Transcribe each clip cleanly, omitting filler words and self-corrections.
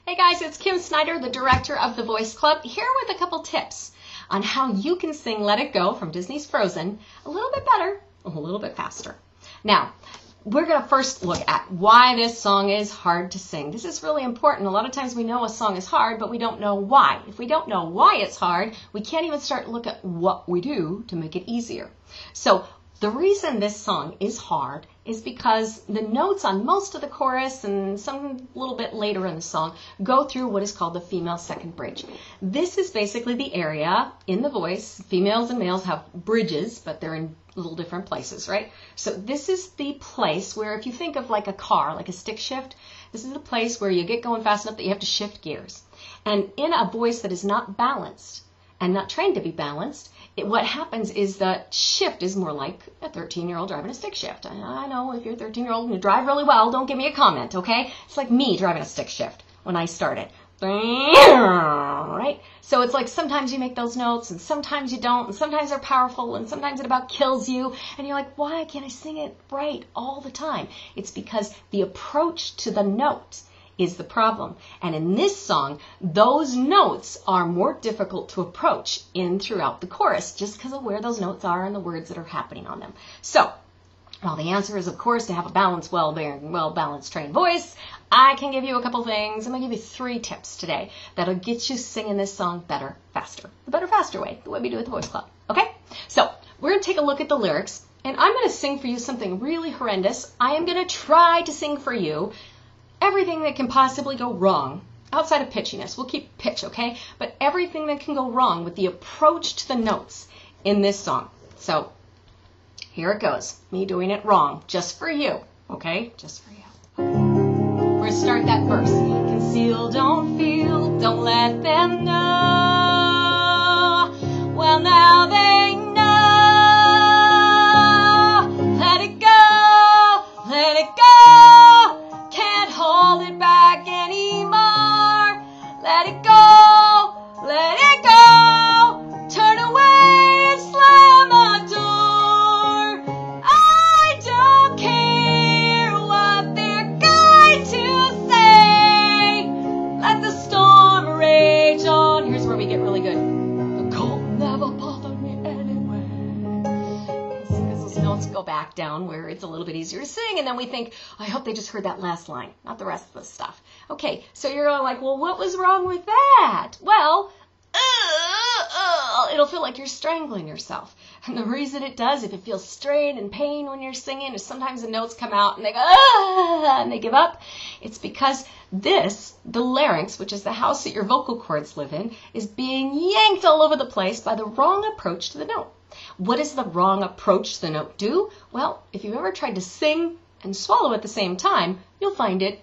Hey guys, it's Kim Snyder, the director of the Voice Club, here with a couple tips on how you can sing Let It Go from Disney's Frozen a little bit better, a little bit faster. Now, we're going to first look at why this song is hard to sing. This is really important. A lot of times we know a song is hard, but we don't know why. If we don't know why it's hard, we can't even start to look at what we do to make it easier. So the reason this song is hard is because the notes on most of the chorus and some little bit later in the song go through what is called the female second bridge. This is basically the area in the voice. Females and males have bridges, but they're in little different places, right? So this is the place where, if you think of like a car, like a stick shift, this is the place where you get going fast enough that you have to shift gears. And in a voice that is not balanced and not trained to be balanced, what happens is the shift is more like a 13-year-old driving a stick shift. I know if you're a 13-year-old and you drive really well, don't give me a comment, okay? It's like me driving a stick shift when I started. Right? So it's like sometimes you make those notes and sometimes you don't, and sometimes they're powerful and sometimes it about kills you. And you're like, why can't I sing it right all the time? It's because the approach to the note is the problem. And in this song, those notes are more difficult to approach in throughout the chorus just because of where those notes are and the words that are happening on them. So, while the answer is, of course, to have a balanced, well-balanced, trained voice, I can give you a couple things. I'm going to give you 3 tips today that'll get you singing this song better, faster. The better, faster way, the way we do at the Voice Club. Okay? So, we're going to take a look at the lyrics, and I'm going to sing for you something really horrendous. I am going to try to sing for you everything that can possibly go wrong outside of pitchiness. We'll keep pitch, okay? But everything that can go wrong with the approach to the notes in this song. So here it goes. Me doing it wrong just for you, okay? Just for you. We're going to start that verse. Conceal, don't feel, don't let them know. Well, now they know. Let it go, let it go. Hold it back anymore. Let it go, let it go. Turn away and slam a door. I don't care what they're going to say. Let the storm rage on. Here's where we get really good. The cold never bothered me anyway. Because those notes go back down where it's a little bit easier to sing, and then we think, I hope they just heard that last line, not the rest of the stuff. Okay, so you're like, well, what was wrong with that? Well, it'll feel like you're strangling yourself. And the reason it does, if it feels strain and pain when you're singing, is sometimes the notes come out and they go, and they give up. It's because the larynx, which is the house that your vocal cords live in, is being yanked all over the place by the wrong approach to the note. What does the wrong approach to the note do? Well, if you've ever tried to sing and swallow at the same time, you'll find it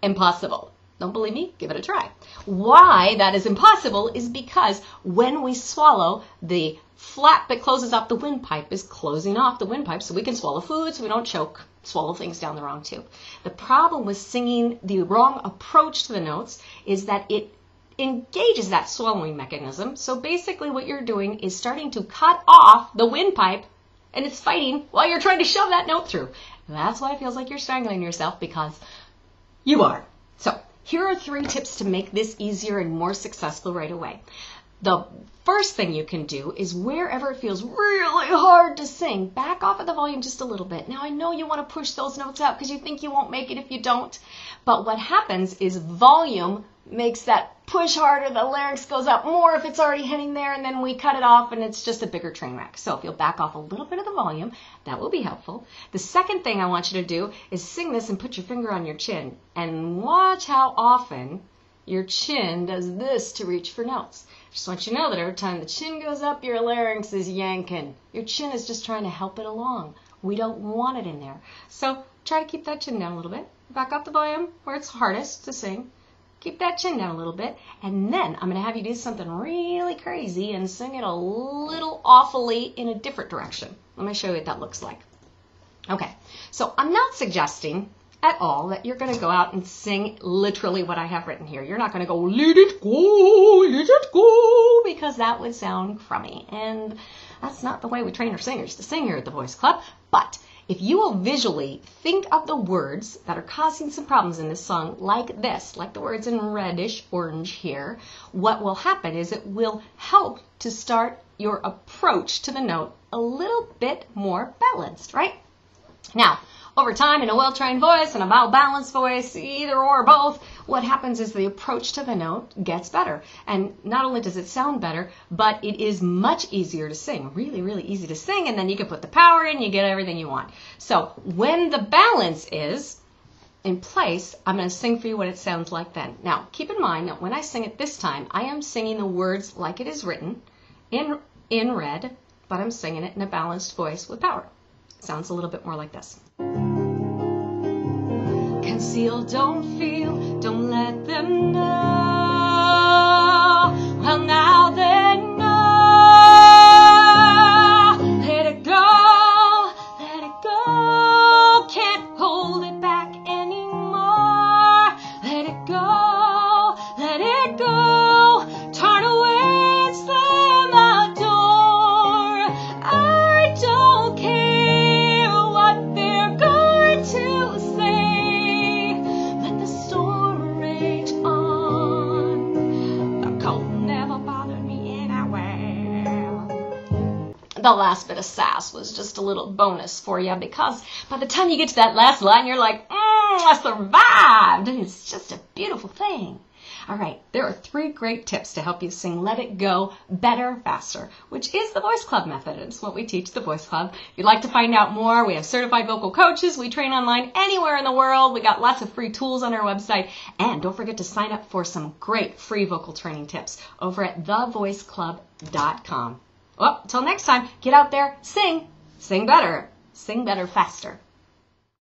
impossible. Don't believe me? Give it a try. Why that is impossible is because when we swallow, the flap that closes off the windpipe is closing off the windpipe so we can swallow food so we don't choke, swallow things down the wrong tube. The problem with singing the wrong approach to the notes is that it engages that swallowing mechanism. So basically what you're doing is starting to cut off the windpipe, and it's fighting while you're trying to shove that note through. And that's why it feels like you're strangling yourself, because you are. So here are 3 tips to make this easier and more successful right away. The first thing you can do is wherever it feels really hard to sing, back off of the volume just a little bit. Now I know you want to push those notes up because you think you won't make it if you don't. But what happens is volume makes that push harder, the larynx goes up more if it's already hitting there, and then we cut it off and it's just a bigger train wreck. So if you'll back off a little bit of the volume, that will be helpful. The second thing I want you to do is sing this and put your finger on your chin and watch how often your chin does this to reach for notes. Just want you to know that every time the chin goes up, your larynx is yanking. Your chin is just trying to help it along. We don't want it in there. So try to keep that chin down a little bit. Back up the volume where it's hardest to sing. Keep that chin down a little bit, and then I'm going to have you do something really crazy and sing it a little awfully in a different direction. Let me show you what that looks like. Okay, so I'm not suggesting at all that you're going to go out and sing literally what I have written here. You're not going to go, let it go, because that would sound crummy, and that's not the way we train our singers to sing here at the Voice Club. But if you will visually think of the words that are causing some problems in this song like this, like the words in reddish orange here, what will happen is it will help to start your approach to the note a little bit more balanced, right? Now, over time, in a well-trained voice and a well-balanced voice, either or both, what happens is the approach to the note gets better. And not only does it sound better, but it is much easier to sing. Really, really easy to sing, and then you can put the power in, you get everything you want. So when the balance is in place, I'm going to sing for you what it sounds like then. Now, keep in mind that when I sing it this time, I am singing the words like it is written in red, but I'm singing it in a balanced voice with power. It sounds a little bit more like this. Conceal, don't feel, don't let them know. Well, now they know. Let it go, let it go. Can't hold it back anymore. Let it go, let it go. Turn away, slam the door. I don't care what they're going to say. The last bit of sass was just a little bonus for you, because by the time you get to that last line, you're like, I survived. And it's just a beautiful thing. All right, there are 3 great tips to help you sing Let It Go better, faster, which is the Voice Club method. It's what we teach the Voice Club. If you'd like to find out more, we have certified vocal coaches. We train online anywhere in the world. We got lots of free tools on our website. And don't forget to sign up for some great free vocal training tips over at thevoiceclub.com. Well, until next time, get out there, sing better, faster.